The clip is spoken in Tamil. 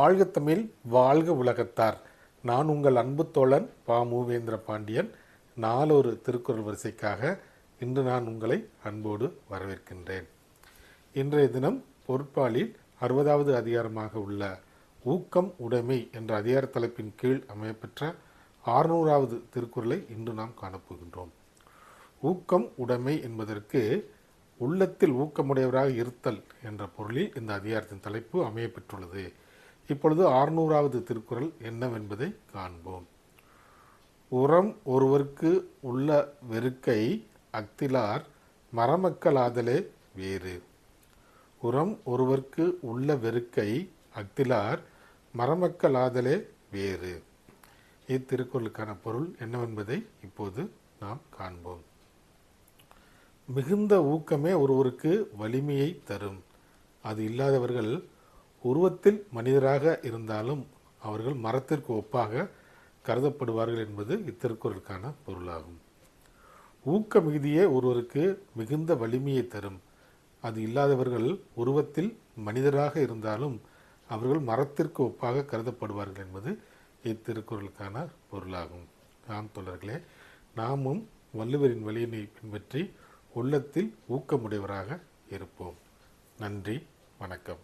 வாழ்க தமிழ், வாழ்க உலகத்தார். நான் உங்கள் அன்பு தோழன் பா. மூவேந்திர பாண்டியன். நாளொரு திருக்குறள் வரிசைக்காக இன்று நான் உங்களை அன்போடு வரவேற்கின்றேன். இன்றைய தினம் பொருட்பாலில் 60வது அதிகாரமாக உள்ள ஊக்கம் உடைமை என்ற அதிகார தலைப்பின் கீழ் அமையப்பெற்ற 600வது திருக்குறளை இன்று நாம் காணப்போகின்றோம். ஊக்கம் உடைமை என்பதற்கு உள்ளத்தில் ஊக்கமுடையவராக இருத்தல் என்ற பொருளில் இந்த அதிகாரத்தின் தலைப்பு அமையப்பெற்றுள்ளது. இப்பொழுது 600வது திருக்குறள் என்னவென்பதை காண்போம். உரம் ஒருவர்க்கு உள்ள வெறுக்கை அக்திலார் மரமக்களாதலே வேறு. உரம் ஒருவர்க்கு உள்ள வெறுக்கை அக்திலார் மரமக்களாதலே வேறு. இத்திருக்குறளுக்கான பொருள் என்னவென்பதை இப்போது நாம் காண்போம். மிகுந்த ஊக்கமே ஒருவருக்கு வலிமையை தரும். அது இல்லாதவர்கள் உருவத்தில் மனிதராக இருந்தாலும் அவர்கள் மரத்திற்கு ஒப்பாக கருதப்படுவார்கள் என்பது இத்திருக்குறளுக்கான பொருளாகும். ஊக்க மிகுதியே ஒருவருக்கு மிகுந்த வலிமையை தரும். அது இல்லாதவர்கள் உருவத்தில் மனிதராக இருந்தாலும் அவர்கள் மரத்திற்கு ஒப்பாக கருதப்படுவார்கள் என்பது இத்திருக்குறளுக்கான பொருளாகும். நாம் தோழர்களே, நாமும் வள்ளுவரின் வழியினை பின்பற்றி உள்ளத்தில் ஊக்கமுடையவராக இருப்போம். நன்றி, வணக்கம்.